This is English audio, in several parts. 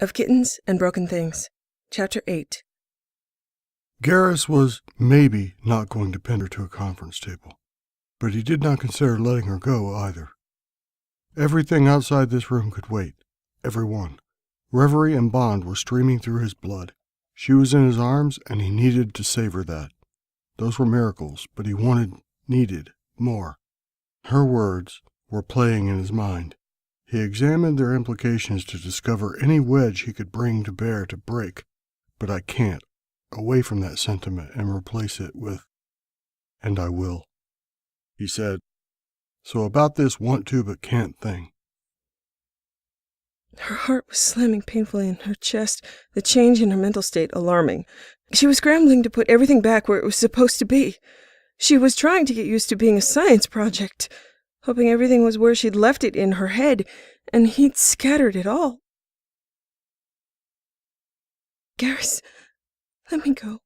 Of Kittens and Broken Things, Chapter 8. Garrus was maybe not going to pin her to a conference table, but he did not consider letting her go either. Everything outside this room could wait, every one. Reverie and bond were streaming through his blood. She was in his arms, and he needed to savor that. Those were miracles, but he needed more. Her words were playing in his mind. He examined their implications to discover any wedge he could bring to bear to break, but I can't, away from that sentiment and replace it with, and I will. He said, so about this want to but can't thing. Her heart was slamming painfully in her chest, the change in her mental state alarming. She was scrambling to put everything back where it was supposed to be. She was trying to get used to being a science project, hoping everything was where she'd left it in her head, and he'd scattered it all. Garrus, let me go.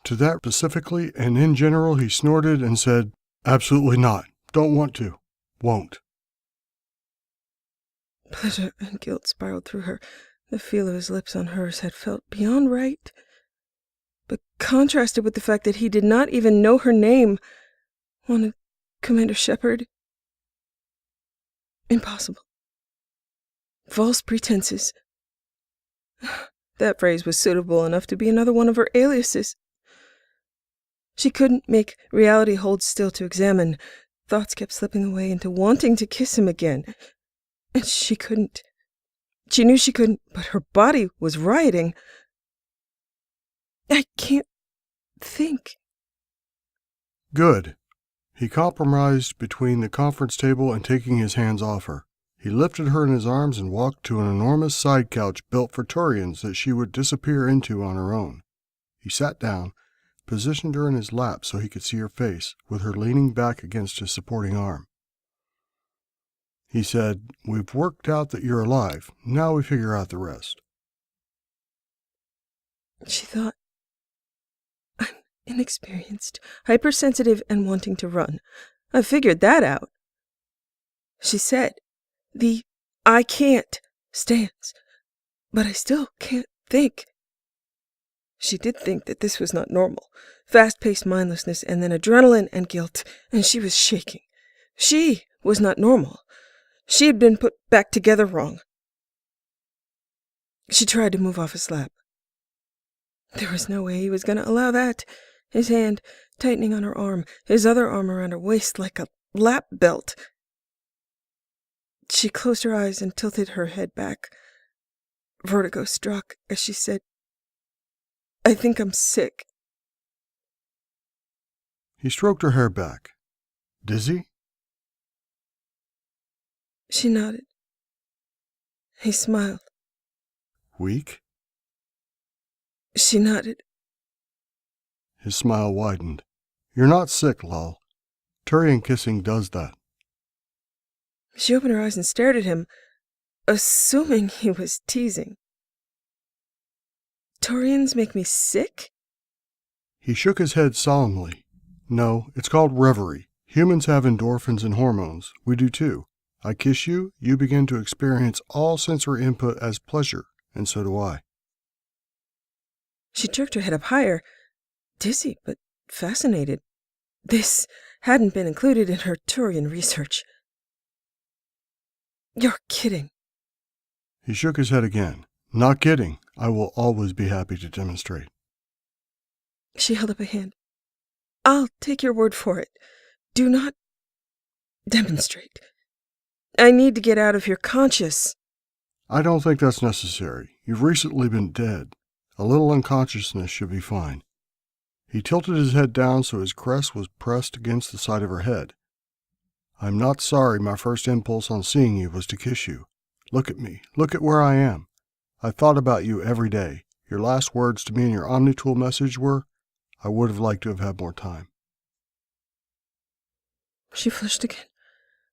To that specifically and in general he snorted and said, absolutely not. Don't want to. Won't. Pleasure and guilt spiraled through her. The feel of his lips on hers had felt beyond right, but contrasted with the fact that he did not even know her name. Wanted Commander Shepard? Impossible. False pretenses. That phrase was suitable enough to be another one of her aliases. She couldn't make reality hold still to examine. Thoughts kept slipping away into wanting to kiss him again. And she couldn't. She knew she couldn't, but her body was rioting. I can't think. Good. He compromised between the conference table and taking his hands off her. He lifted her in his arms and walked to an enormous side couch built for Turians that she would disappear into on her own. He sat down, positioned her in his lap so he could see her face, with her leaning back against his supporting arm. He said, we've worked out that you're alive. Now we figure out the rest. She thought, I'm inexperienced, hypersensitive, and wanting to run. I figured that out. She said, the I can't stands, but I still can't think. She did think that this was not normal. Fast-paced mindlessness and then adrenaline and guilt, and she was shaking. She was not normal. She had been put back together wrong. She tried to move off his lap. There was no way he was going to allow that. His hand tightening on her arm, his other arm around her waist like a lap belt. She closed her eyes and tilted her head back. Vertigo struck as she said, I think I'm sick. He stroked her hair back. Dizzy? She nodded. He smiled. Weak? She nodded. His smile widened. You're not sick, lol. Turian kissing does that. She opened her eyes and stared at him, assuming he was teasing. Turians make me sick? He shook his head solemnly. No, it's called reverie. Humans have endorphins and hormones. We do too. I kiss you, you begin to experience all sensory input as pleasure, and so do I. She jerked her head up higher, dizzy but fascinated. This hadn't been included in her Turian research. You're kidding. He shook his head again. Not kidding. I will always be happy to demonstrate. She held up a hand. I'll take your word for it. Do not demonstrate. I need to get out of here conscious. I don't think that's necessary. You've recently been dead. A little unconsciousness should be fine. He tilted his head down so his crest was pressed against the side of her head. I'm not sorry my first impulse on seeing you was to kiss you. Look at me. Look at where I am. I thought about you every day. Your last words to me in your Omnitool message were, I would have liked to have had more time. She flushed again.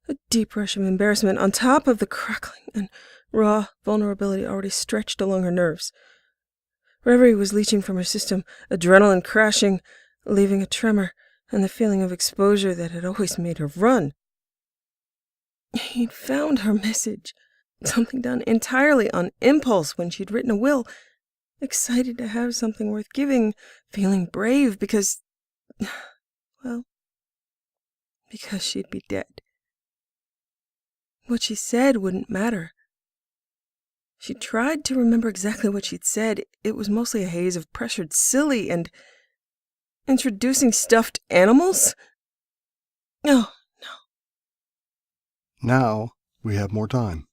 A deep rush of embarrassment on top of the crackling and raw vulnerability already stretched along her nerves. Reverie was leaching from her system, adrenaline crashing, leaving a tremor and the feeling of exposure that had always made her run. He'd found her message. Something done entirely on impulse when she'd written a will. Excited to have something worth giving, feeling brave because, well, because she'd be dead. What she said wouldn't matter. She tried to remember exactly what she'd said. It was mostly a haze of pressured silly and introducing stuffed animals? Oh, no. Now we have more time.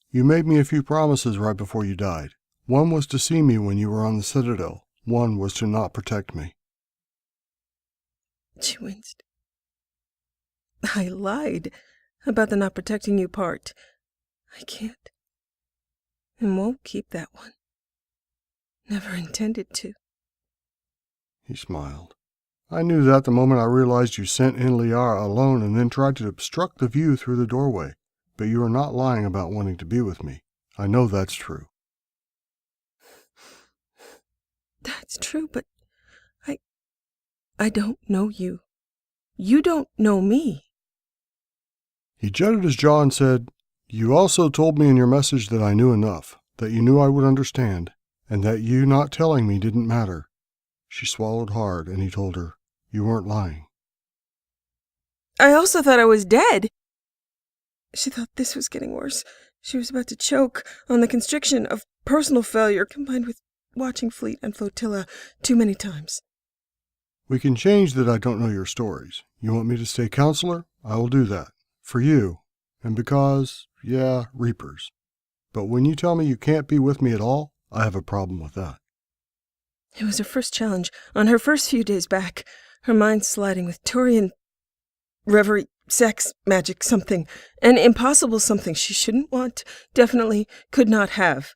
You made me a few promises right before you died. One was to see me when you were on the Citadel. One was to not protect me. She winced. I lied about the not protecting you part. I can't. And won't keep that one. Never intended to. He smiled. I knew that the moment I realized you sent in Liara alone and then tried to obstruct the view through the doorway. But you are not lying about wanting to be with me. I know that's true. That's true, but I don't know you. You don't know me. He jutted his jaw and said, You also told me in your message that I knew enough, that you knew I would understand, and that you not telling me didn't matter. She swallowed hard, and he told her, You weren't lying. I also thought I was dead. She thought this was getting worse. She was about to choke on the constriction of personal failure combined with watching Fleet and Flotilla too many times. We can change that I don't know your stories. You want me to stay counselor? I will do that. For you. And because, yeah, Reapers. But when you tell me you can't be with me at all, I have a problem with that. It was her first challenge, on her first few days back, her mind sliding with Turian reverie, sex, magic, something, an impossible something she shouldn't want, definitely could not have.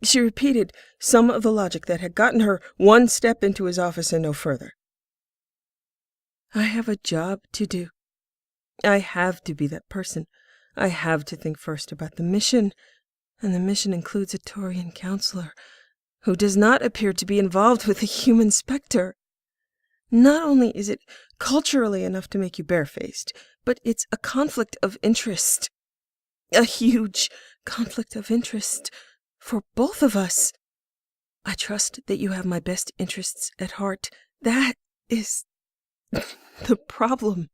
She repeated some of the logic that had gotten her one step into his office and no further. I have a job to do. I have to be that person. I have to think first about the mission, and the mission includes a Turian counselor who does not appear to be involved with a human specter. Not only is it culturally enough to make you barefaced, but it's a conflict of interest. A huge conflict of interest for both of us. I trust that you have my best interests at heart. That is the problem.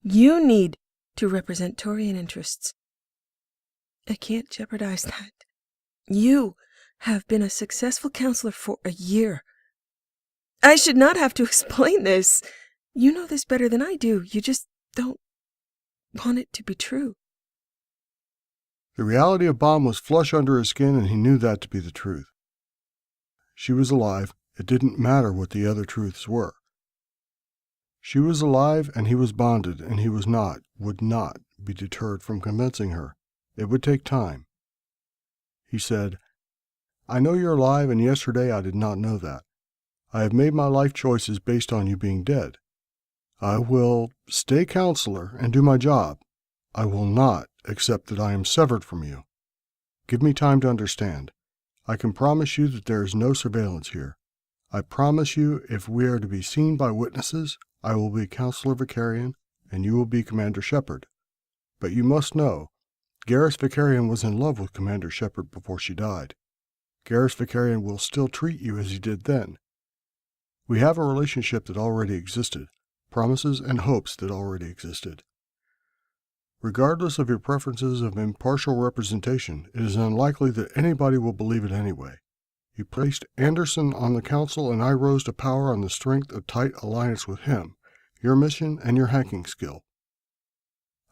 You need to represent Turian interests. I can't jeopardize that. You have been a successful counselor for a year. I should not have to explain this. You know this better than I do. You just don't want it to be true. The reality of Bomb was flush under his skin, and he knew that to be the truth. She was alive. It didn't matter what the other truths were. She was alive, and he was bonded, and he would not be deterred from convincing her. It would take time. He said, I know you're alive, and yesterday I did not know that. I have made my life choices based on you being dead. I will stay counselor and do my job. I will not accept that I am severed from you. Give me time to understand. I can promise you that there is no surveillance here. I promise you if we are to be seen by witnesses, I will be Counselor Vicarian, and you will be Commander Shepard. But you must know, Garrus Vicarian was in love with Commander Shepard before she died. Garrus Vicarian will still treat you as he did then. We have a relationship that already existed, promises and hopes that already existed. Regardless of your preferences of impartial representation, it is unlikely that anybody will believe it anyway. You placed Anderson on the council, and I rose to power on the strength of tight alliance with him, your mission, and your hacking skill.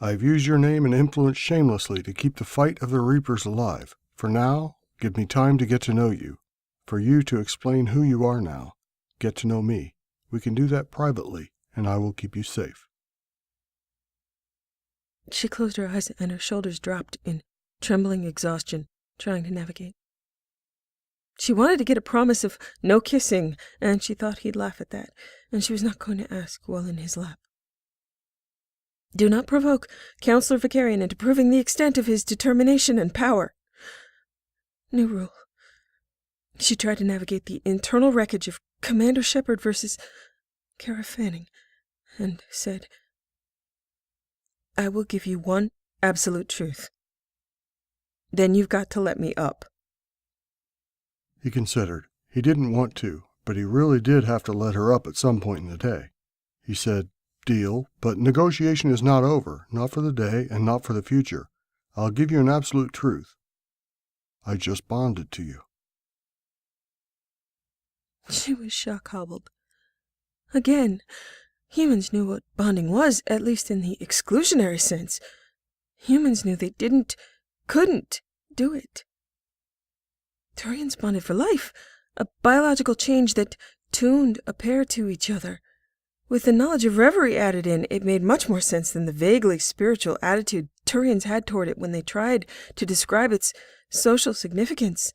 I have used your name and influence shamelessly to keep the fight of the Reapers alive. For now, give me time to get to know you. For you to explain who you are now. Get to know me. We can do that privately, and I will keep you safe. She closed her eyes and her shoulders dropped in trembling exhaustion, trying to navigate. She wanted to get a promise of no kissing, and she thought he'd laugh at that, and she was not going to ask while in his lap. Do not provoke Counselor Vicarian into proving the extent of his determination and power. New rule. She tried to navigate the internal wreckage of Commander Shepard versus Kara Fanning, and said, I will give you one absolute truth. Then you've got to let me up. He considered. He didn't want to, but he really did have to let her up at some point in the day. He said, "Deal, but negotiation is not over, not for the day and not for the future. I'll give you an absolute truth. I just bonded to you." She was shock-hobbled. Again, humans knew what bonding was, at least in the exclusionary sense. Humans knew they couldn't do it. Turians bonded for life, a biological change that tuned a pair to each other. With the knowledge of reverie added in, it made much more sense than the vaguely spiritual attitude Turians had toward it when they tried to describe its social significance.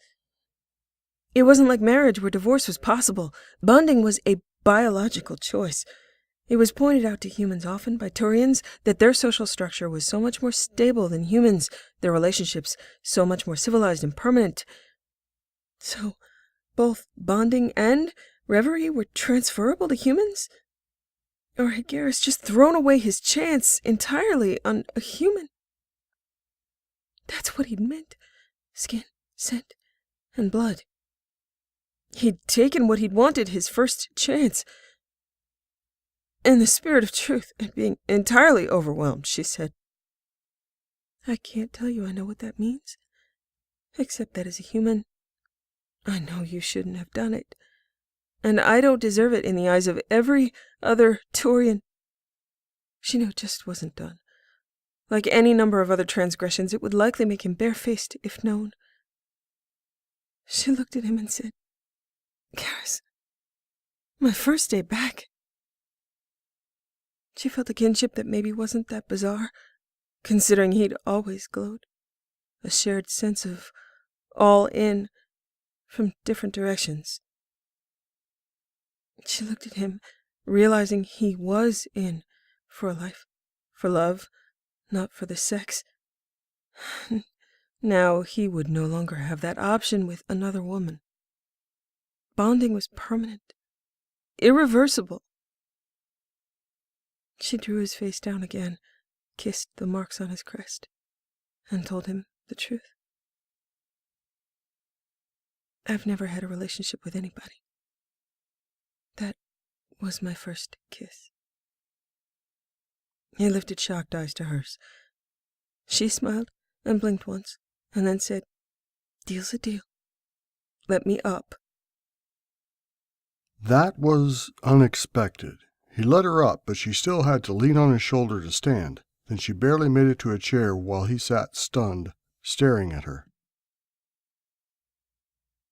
It wasn't like marriage where divorce was possible. Bonding was a biological choice. It was pointed out to humans often by Turians that their social structure was so much more stable than humans, their relationships so much more civilized and permanent. So, both bonding and reverie were transferable to humans? Or had Garrus just thrown away his chance entirely on a human? That's what he'd meant. Skin, scent, and blood. He'd taken what he'd wanted, his first chance. In the spirit of truth and being entirely overwhelmed, she said, "I can't tell you I know what that means, except that as a human, I know you shouldn't have done it, and I don't deserve it in the eyes of every other Turian." She knew it just wasn't done. Like any number of other transgressions, it would likely make him barefaced if known. She looked at him and said, "Garrus, my first day back." She felt a kinship that maybe wasn't that bizarre, considering he'd always glowed. A shared sense of all in from different directions. She looked at him, realizing he was in for life, for love, not for the sex. Now he would no longer have that option with another woman. Bonding was permanent, irreversible. She drew his face down again, kissed the marks on his crest, and told him the truth. "I've never had a relationship with anybody. That was my first kiss." He lifted shocked eyes to hers. She smiled and blinked once, and then said, "Deal's a deal. Let me up." That was unexpected. He let her up, but she still had to lean on his shoulder to stand. Then she barely made it to a chair while he sat stunned, staring at her.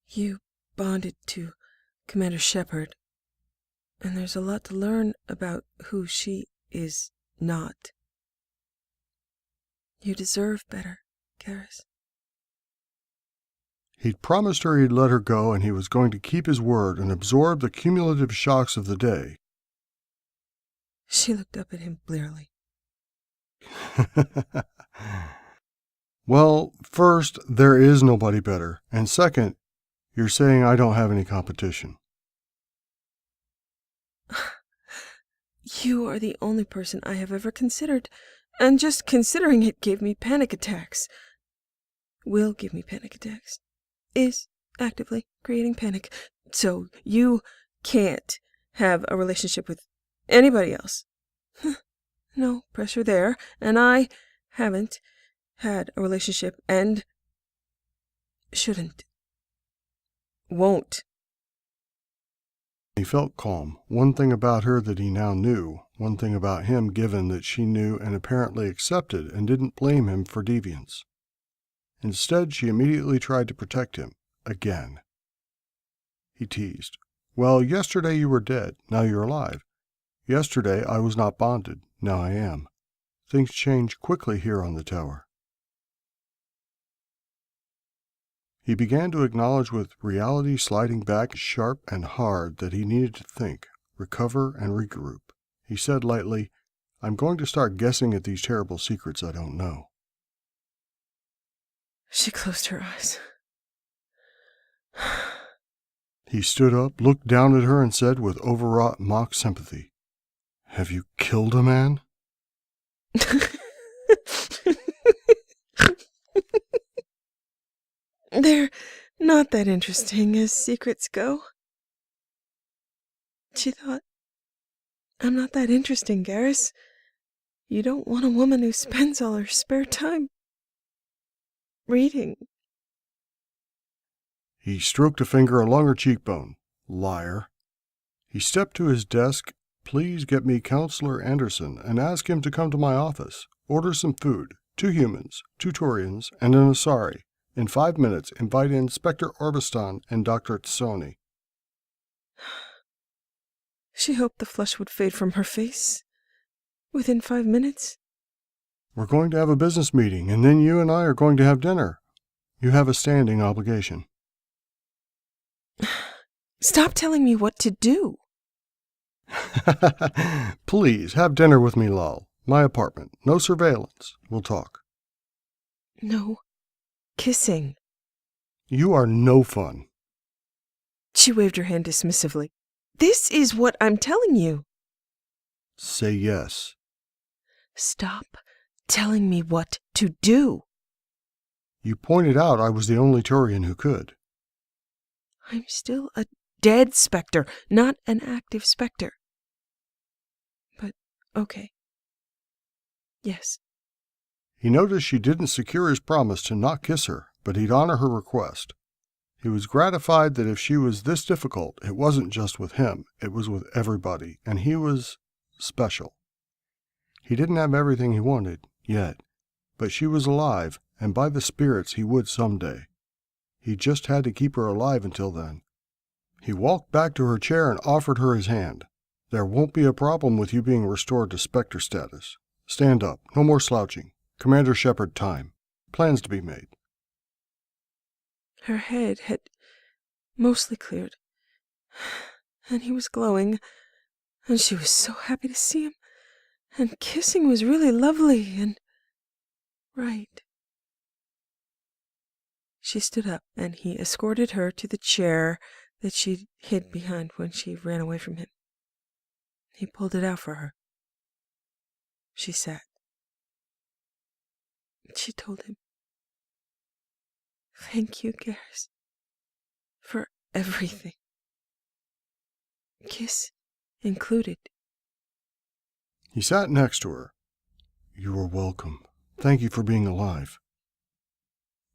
"You bonded to Commander Shepard, and there's a lot to learn about who she is not. You deserve better, Garrus." He'd promised her he'd let her go, and he was going to keep his word and absorb the cumulative shocks of the day. She looked up at him blearily. "Well, first, there is nobody better, and second, you're saying I don't have any competition." "You are the only person I have ever considered, and just considering it gave me panic attacks. Will give me panic attacks. Is actively creating panic. So you can't have a relationship with anybody else. No pressure there, and I haven't had a relationship and shouldn't. Won't." He felt calm. One thing about her that he now knew, one thing about him given that she knew and apparently accepted and didn't blame him for deviance. Instead, she immediately tried to protect him, again. He teased, "Well, yesterday you were dead, now you're alive. Yesterday I was not bonded, now I am. Things change quickly here on the tower." He began to acknowledge with reality sliding back sharp and hard that he needed to think, recover, and regroup. He said lightly, "I'm going to start guessing at these terrible secrets I don't know." She closed her eyes. He stood up, looked down at her, and said with overwrought mock sympathy, "Have you killed a man?" They're not that interesting as secrets go. She thought, I'm not that interesting, Garrus. You don't want a woman who spends all her spare time reading. He stroked a finger along her cheekbone. Liar. He stepped to his desk. Please get me Counselor Anderson and ask him to come to my office. Order some food. 2 humans, 2 Turians, and an Asari. In 5 minutes, invite Inspector Orbistan and Dr. Tsoni. She hoped the flush would fade from her face. Within 5 minutes. We're going to have a business meeting, and then you and I are going to have dinner. You have a standing obligation. Stop telling me what to do. Please, have dinner with me, Lal. My apartment. No surveillance. We'll talk. No kissing. You are no fun. She waved her hand dismissively. This is what I'm telling you. Say yes. Stop telling me what to do. You pointed out I was the only Turian who could. I'm still a dead specter, not an active specter. But, okay. Yes. He noticed she didn't secure his promise to not kiss her, but he'd honor her request. He was gratified that if she was this difficult, it wasn't just with him, it was with everybody, and he was special. He didn't have everything he wanted, yet, but she was alive, and by the spirits he would someday. He just had to keep her alive until then. He walked back to her chair and offered her his hand. There won't be a problem with you being restored to Spectre status. Stand up, no more slouching. Commander Shepard time. Plans to be made. Her head had mostly cleared, and he was glowing, and she was so happy to see him, and kissing was really lovely and right. She stood up, and he escorted her to the chair that she'd hid behind when she ran away from him. He pulled it out for her. She sat. She told him, "Thank you, Garrus, for everything. Kiss included." He sat next to her. You are welcome. Thank you for being alive.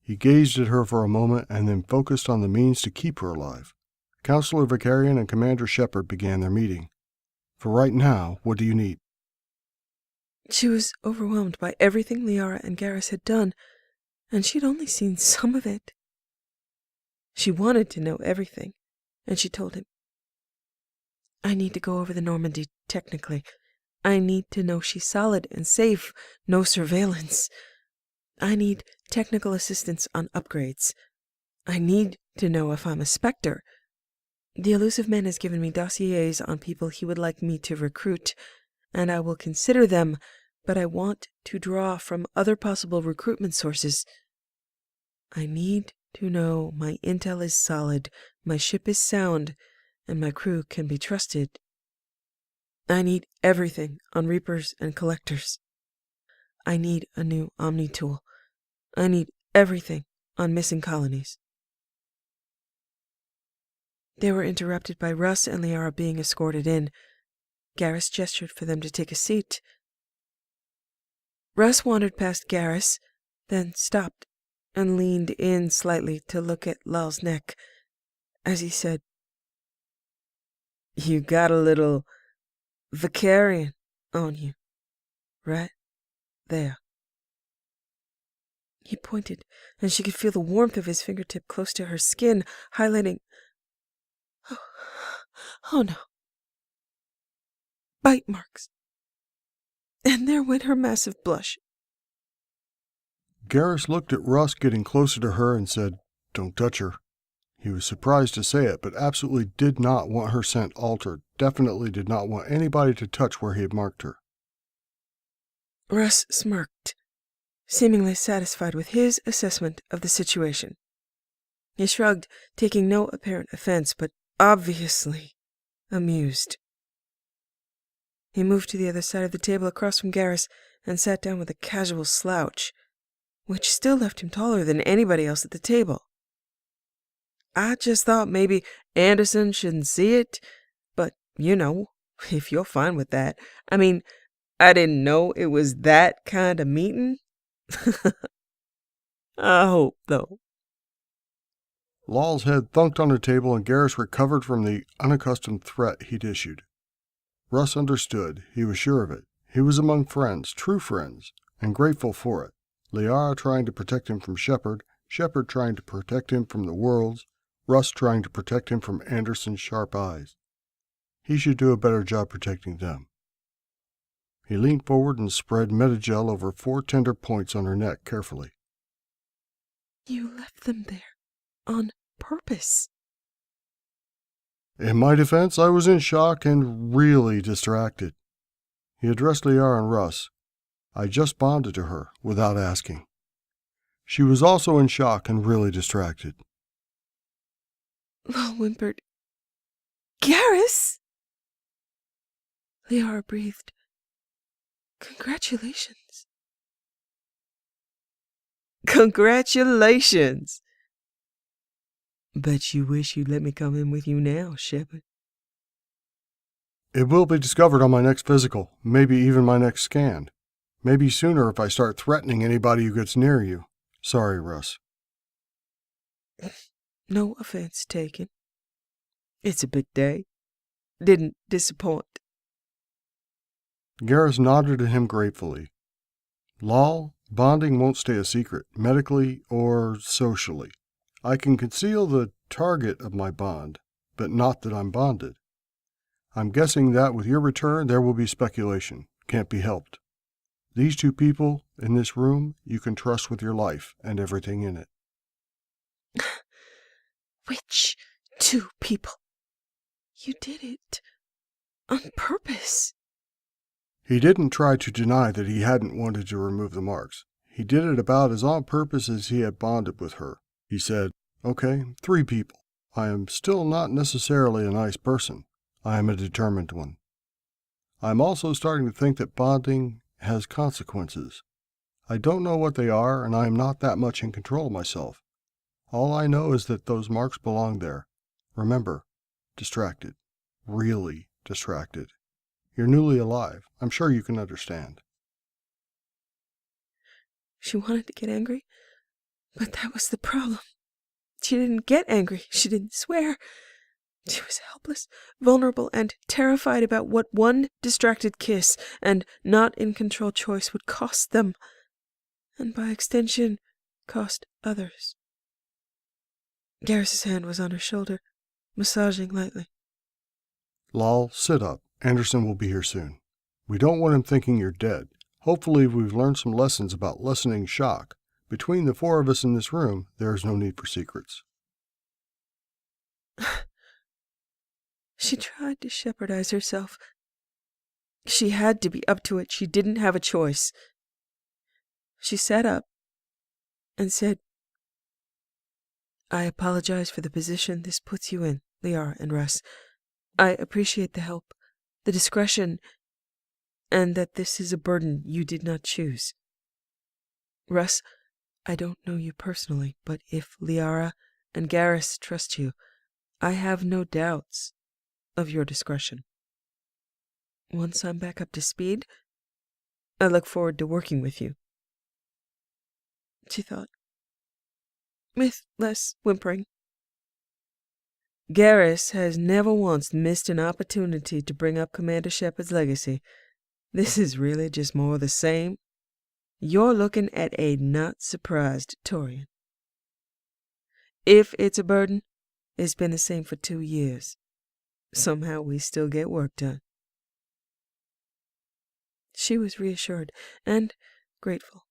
He gazed at her for a moment and then focused on the means to keep her alive. Counselor Vicarian and Commander Shepard began their meeting. For right now, what do you need? She was overwhelmed by everything Liara and Garrus had done, and she'd only seen some of it. She wanted to know everything, and she told him, "I need to go over the Normandy technically. I need to know she's solid and safe, no surveillance. I need technical assistance on upgrades. I need to know if I'm a Spectre. The elusive man has given me dossiers on people he would like me to recruit, and I will consider them, but I want to draw from other possible recruitment sources. I need to know my intel is solid, my ship is sound, and my crew can be trusted. I need everything on Reapers and Collectors. I need a new Omni tool. I need everything on missing colonies." They were interrupted by Russ and Liara being escorted in. Garrus gestured for them to take a seat. Russ wandered past Garrus, then stopped and leaned in slightly to look at Lal's neck as he said, "You got a little Vicarian on you, right there." He pointed, and she could feel the warmth of his fingertip close to her skin, highlighting, oh no, bite marks. And there went her massive blush. Garrus looked at Russ getting closer to her and said, "Don't touch her." He was surprised to say it, but absolutely did not want her scent altered, definitely did not want anybody to touch where he had marked her. Russ smirked, seemingly satisfied with his assessment of the situation. He shrugged, taking no apparent offense, but obviously amused. He moved to the other side of the table across from Garrus and sat down with a casual slouch, which still left him taller than anybody else at the table. I just thought maybe Anderson shouldn't see it, but, if you're fine with that. I mean, I didn't know it was that kind of meeting. I hope, though. Law's head thunked on the table and Garrus recovered from the unaccustomed threat he'd issued. Russ understood. He was sure of it. He was among friends, true friends, and grateful for it. Liara trying to protect him from Shepard, Shepard trying to protect him from the worlds, Russ trying to protect him from Anderson's sharp eyes. He should do a better job protecting them. He leaned forward and spread Metagel over 4 tender points on her neck carefully. You left them there on purpose. In my defense, I was in shock and really distracted. He addressed Liara and Russ. I just bonded to her without asking. She was also in shock and really distracted. Law whimpered, Garrus! Liara breathed, Congratulations. Congratulations! Bet you wish you'd let me come in with you now, Shepard. It will be discovered on my next physical, maybe even my next scan. Maybe sooner if I start threatening anybody who gets near you. Sorry, Russ. No offense taken. It's a big day. Didn't disappoint. Garrus nodded at him gratefully. Lal, bonding won't stay a secret, medically or socially. I can conceal the target of my bond, but not that I'm bonded. I'm guessing that with your return there will be speculation. Can't be helped. These 2 people in this room you can trust with your life and everything in it. Which 2 people? You did it on purpose. He didn't try to deny that he hadn't wanted to remove the marks. He did it about as on purpose as he had bonded with her. He said, Okay, 3 people. I am still not necessarily a nice person. I am a determined one. I'm also starting to think that bonding has consequences. I don't know what they are, and I am not that much in control of myself. All I know is that those marks belong there. Remember, distracted. Really distracted. You're newly alive. I'm sure you can understand. She wanted to get angry, but that was the problem. She didn't get angry. She didn't swear. She was helpless, vulnerable, and terrified about what one distracted kiss and not in control choice would cost them, and by extension, cost others. Garrus's hand was on her shoulder, massaging lightly. Lal, sit up. Anderson will be here soon. We don't want him thinking you're dead. Hopefully we've learned some lessons about lessening shock. Between the 4 of us in this room, there is no need for secrets. She tried to shepardize herself. She had to be up to it. She didn't have a choice. She sat up and said, I apologize for the position this puts you in, Liara and Russ. I appreciate the help, the discretion, and that this is a burden you did not choose. Russ, I don't know you personally, but if Liara and Garrus trust you, I have no doubts of your discretion. Once I'm back up to speed, I look forward to working with you. She thought, with less whimpering. Garrus has never once missed an opportunity to bring up Commander Shepard's legacy. This is really just more of the same. You're looking at a not surprised Torian. If it's a burden, it's been the same for 2 years. Somehow we still get work done. She was reassured and grateful,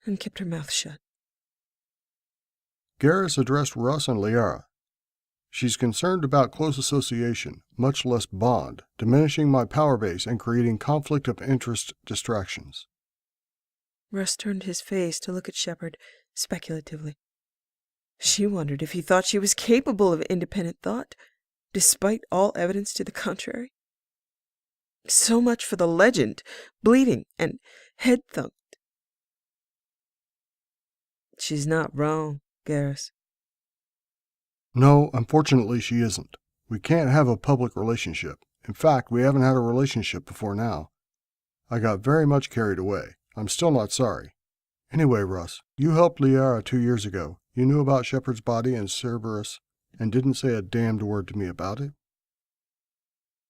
and kept her mouth shut. Garrus addressed Russ and Liara. She's concerned about close association, much less bond, diminishing my power base and creating conflict of interest distractions. Russ turned his face to look at Shepard speculatively. She wondered if he thought she was capable of independent thought, despite all evidence to the contrary. So much for the legend, bleeding and head thumped. She's not wrong, Garrus. No, unfortunately she isn't. We can't have a public relationship. In fact, we haven't had a relationship before now. I got very much carried away. I'm still not sorry. Anyway, Russ, you helped Liara 2 years ago. You knew about Shepard's body and Cerberus and didn't say a damned word to me about it?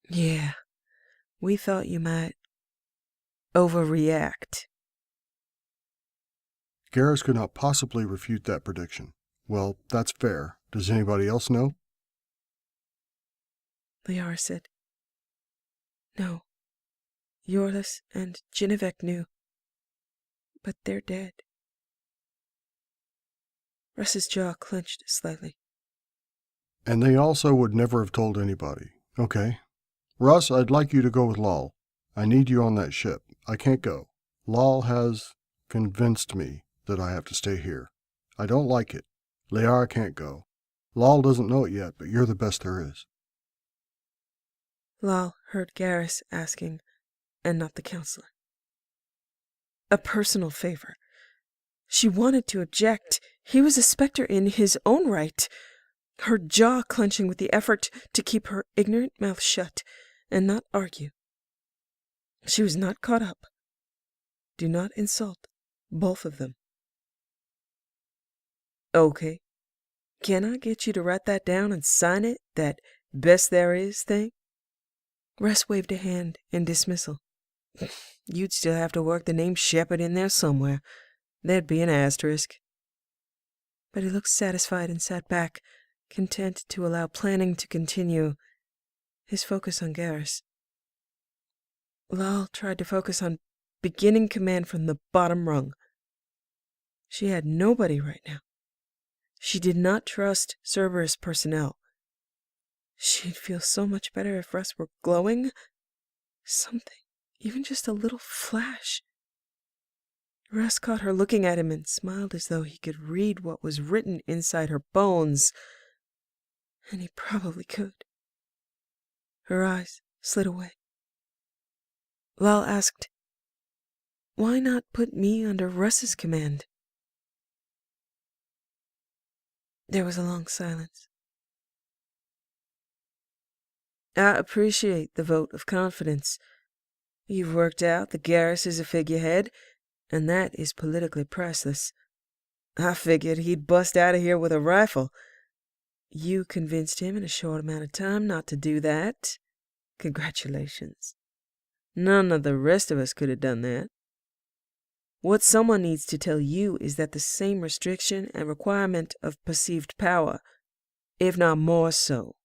Yeah, we thought you might overreact. Garrus could not possibly refute that prediction. Well, that's fair. Does anybody else know? Liara said. No. Yorlis and Genevieve knew. But they're dead. Russ's jaw clenched slightly. And they also would never have told anybody. Okay. Russ, I'd like you to go with Lal. I need you on that ship. I can't go. Lal has convinced me that I have to stay here. I don't like it. Liara can't go. Lal doesn't know it yet, but you're the best there is. Lal heard Garrus asking, and not the counselor. A personal favor. She wanted to object. He was a specter in his own right. Her jaw clenching with the effort to keep her ignorant mouth shut and not argue. She was not caught up. Do not insult both of them. Okay. Can I get you to write that down and sign it, that best there is thing? Russ waved a hand in dismissal. You'd still have to work the name Shepard in there somewhere. There'd be an asterisk. But he looked satisfied and sat back, content to allow planning to continue, his focus on Garrus. Lal tried to focus on beginning command from the bottom rung. She had nobody right now. She did not trust Cerberus personnel. She'd feel so much better if Russ were glowing. Something, even just a little flash. Russ caught her looking at him and smiled as though he could read what was written inside her bones. And he probably could. Her eyes slid away. Lal asked, "Why not put me under Russ's command?" There was a long silence. I appreciate the vote of confidence. You've worked out that Garrus is a figurehead, and that is politically priceless. I figured he'd bust out of here with a rifle. You convinced him in a short amount of time not to do that. Congratulations. None of the rest of us could have done that. What someone needs to tell you is that the same restriction and requirement of perceived power, if not more so,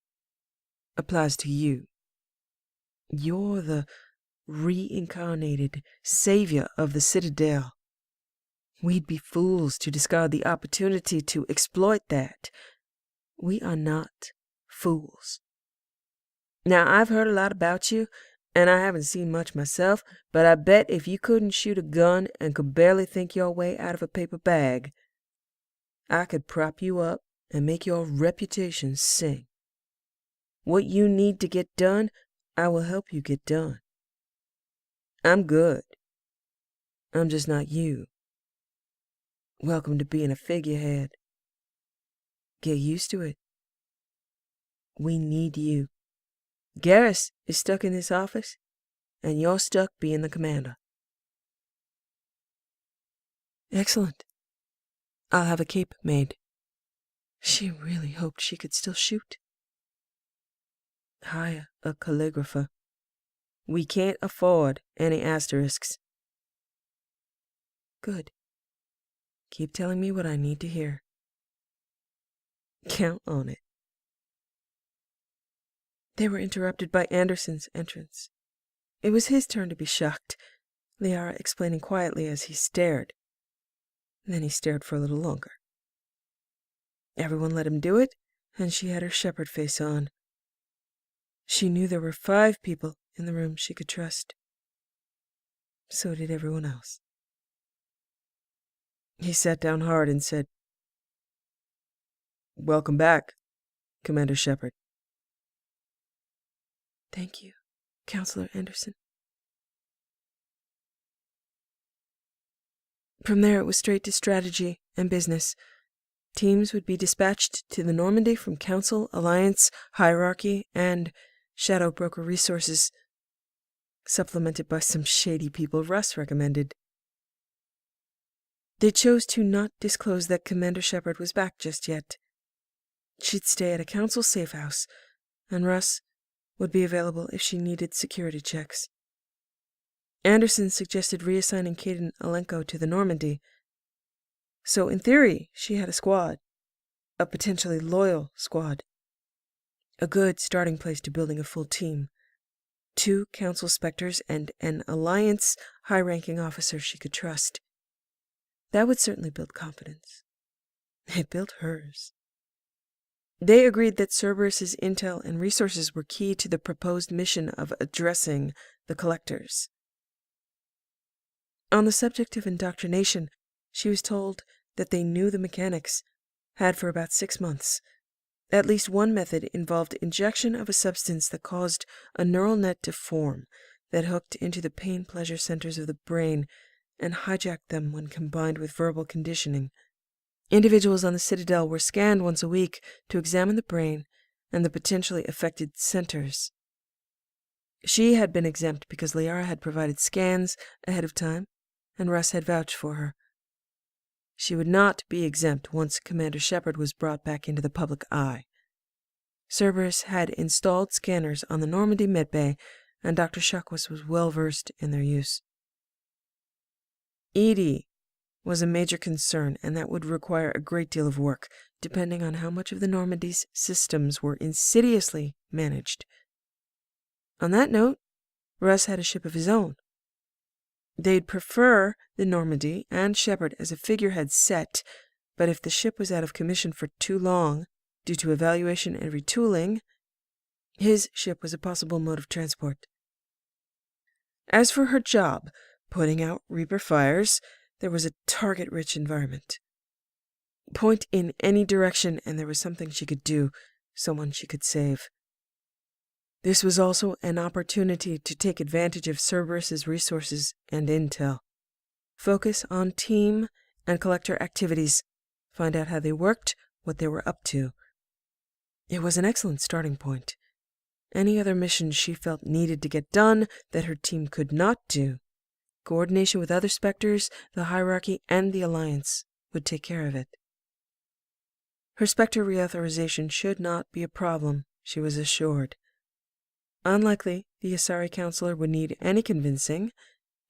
applies to you. You're the reincarnated savior of the Citadel. We'd be fools to discard the opportunity to exploit that. We are not fools. Now, I've heard a lot about you, and I haven't seen much myself, but I bet if you couldn't shoot a gun and could barely think your way out of a paper bag, I could prop you up and make your reputation sing. What you need to get done, I will help you get done. I'm good. I'm just not you. Welcome to being a figurehead. Get used to it. We need you. Garrus is stuck in this office, and you're stuck being the commander. Excellent. I'll have a cape made. She really hoped she could still shoot. Hire a calligrapher. We can't afford any asterisks. Good. Keep telling me what I need to hear. Count on it. They were interrupted by Anderson's entrance. It was his turn to be shocked, Liara explaining quietly as he stared. Then he stared for a little longer. Everyone let him do it, and she had her Shepard face on. She knew there were 5 people in the room she could trust. So did everyone else. He sat down hard and said, "Welcome back, Commander Shepard." "Thank you, Counselor Anderson." From there it was straight to strategy and business. Teams would be dispatched to the Normandy from Council, Alliance, Hierarchy, and Shadow Broker resources, supplemented by some shady people Russ recommended. They chose to not disclose that Commander Shepard was back just yet. She'd stay at a Council safe house, and Russ would be available if she needed security checks. Anderson suggested reassigning Kate and Alenko to the Normandy. So in theory, she had a squad. A potentially loyal squad. A good starting place to building a full team. 2 Council Spectres and an Alliance high-ranking officer she could trust. That would certainly build confidence. It built hers. They agreed that Cerberus's intel and resources were key to the proposed mission of addressing the Collectors. On the subject of indoctrination, she was told that they knew the mechanics, had for about 6 months. At least one method involved injection of a substance that caused a neural net to form that hooked into the pain-pleasure centers of the brain and hijacked them when combined with verbal conditioning. Individuals on the Citadel were scanned once a week to examine the brain and the potentially affected centers. She had been exempt because Liara had provided scans ahead of time, and Russ had vouched for her. She would not be exempt once Commander Shepard was brought back into the public eye. Cerberus had installed scanners on the Normandy medbay, and Dr. Shockwitz was well versed in their use. EDI was a major concern, and that would require a great deal of work, depending on how much of the Normandy's systems were insidiously managed. On that note, Russ had a ship of his own. They'd prefer the Normandy and Shepard as a figurehead set, but if the ship was out of commission for too long, due to evaluation and retooling, his ship was a possible mode of transport. As for her job, putting out Reaper fires, there was a target-rich environment. Point in any direction and there was something she could do, someone she could save. This was also an opportunity to take advantage of Cerberus's resources and intel. Focus on team and collector activities, find out how they worked, what they were up to. It was an excellent starting point. Any other mission she felt needed to get done that her team could not do, coordination with other Spectres, the Hierarchy, and the Alliance would take care of it. Her Spectre reauthorization should not be a problem, she was assured. Unlikely the Asari Counselor would need any convincing,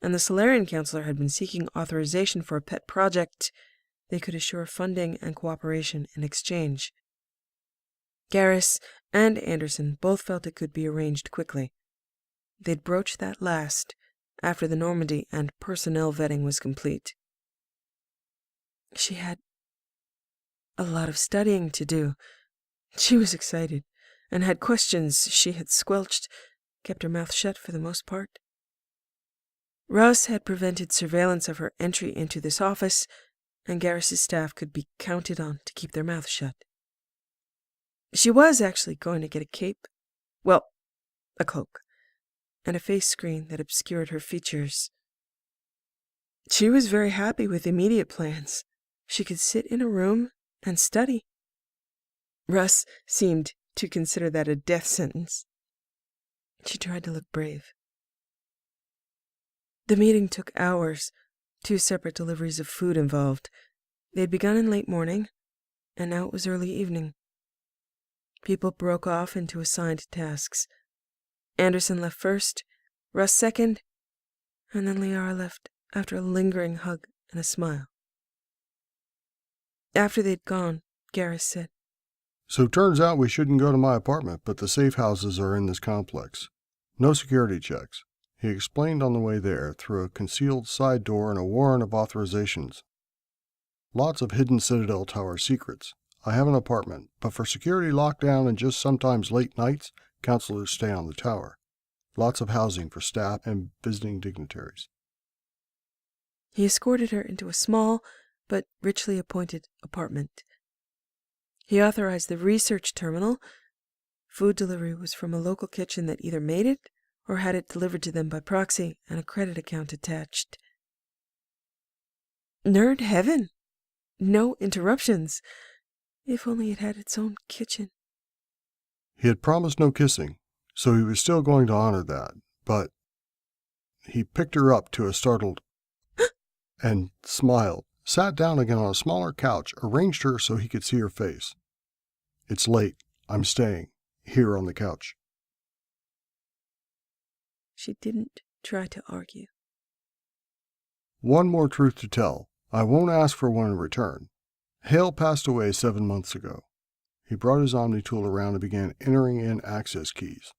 and the Solarian Counselor had been seeking authorization for a pet project. They could assure funding and cooperation in exchange. Garrus and Anderson both felt it could be arranged quickly. They'd broach that last, after the Normandy and personnel vetting was complete. She had a lot of studying to do. She was excited, and had questions she had squelched, kept her mouth shut for the most part. Russ had prevented surveillance of her entry into this office, and Garrus's staff could be counted on to keep their mouths shut. She was actually going to get a cape, well, a cloak, and a face screen that obscured her features. She was very happy with immediate plans. She could sit in a room and study. Russ seemed to consider that a death sentence. She tried to look brave. The meeting took hours, 2 separate deliveries of food involved. They'd begun in late morning, and now it was early evening. People broke off into assigned tasks. Anderson left first, Russ second, and then Liara left after a lingering hug and a smile. After they'd gone, Garrus said, "So turns out we shouldn't go to my apartment, but the safe houses are in this complex. No security checks," he explained on the way there through a concealed side door and a warrant of authorizations. "Lots of hidden Citadel Tower secrets. I have an apartment, but for security lockdown and just sometimes late nights, counselors stay on the tower. Lots of housing for staff and visiting dignitaries." He escorted her into a small but richly appointed apartment. He authorized the research terminal. Food delivery was from a local kitchen that either made it or had it delivered to them by proxy and a credit account attached. Nerd heaven! No interruptions. If only it had its own kitchen. He had promised no kissing, so he was still going to honor that, but he picked her up to a startled and smiled, sat down again on a smaller couch, arranged her so he could see her face. It's late. I'm staying here on the couch. She didn't try to argue. One more truth to tell. I won't ask for one in return. Hale passed away 7 months ago. He brought his Omni tool around and began entering in access keys.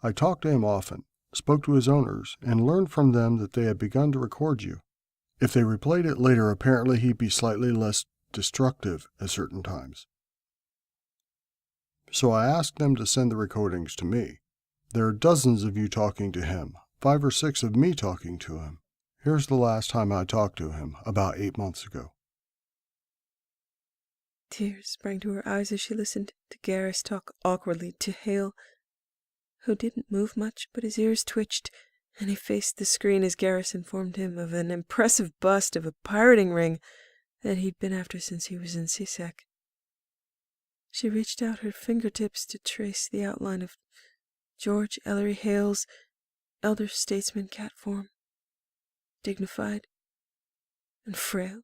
I talked to him often, spoke to his owners, and learned from them that they had begun to record you. If they replayed it later, apparently he'd be slightly less destructive at certain times. So I asked them to send the recordings to me. There are dozens of you talking to him, 5 or 6 of me talking to him. Here's the last time I talked to him, about 8 months ago. Tears sprang to her eyes as she listened to Garrus talk awkwardly to Hale, who didn't move much, but his ears twitched, and he faced the screen as Garrus informed him of an impressive bust of a pirating ring that he'd been after since he was in CSEC. She reached out her fingertips to trace the outline of George Ellery Hale's elder statesman cat form, dignified and frail.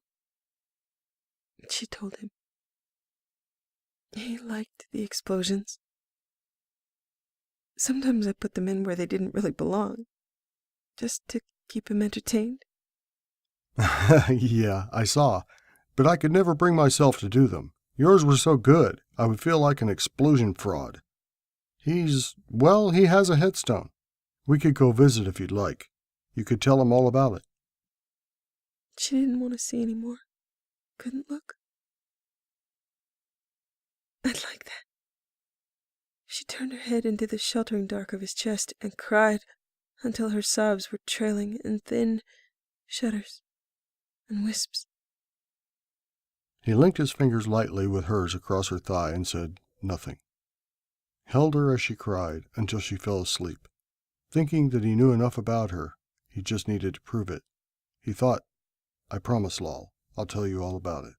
She told him. He liked the explosions. Sometimes I put them in where they didn't really belong, just to keep him entertained. Yeah, I saw, but I could never bring myself to do them. Yours were so good, I would feel like an explosion fraud. He has a headstone. We could go visit if you'd like. You could tell him all about it. She didn't want to see any more. Couldn't look. I'd like that. She turned her head into the sheltering dark of his chest and cried until her sobs were trailing in thin shudders and wisps. He linked his fingers lightly with hers across her thigh and said nothing. Held her as she cried until she fell asleep. Thinking that he knew enough about her, he just needed to prove it. He thought, I promise, Lal, I'll tell you all about it.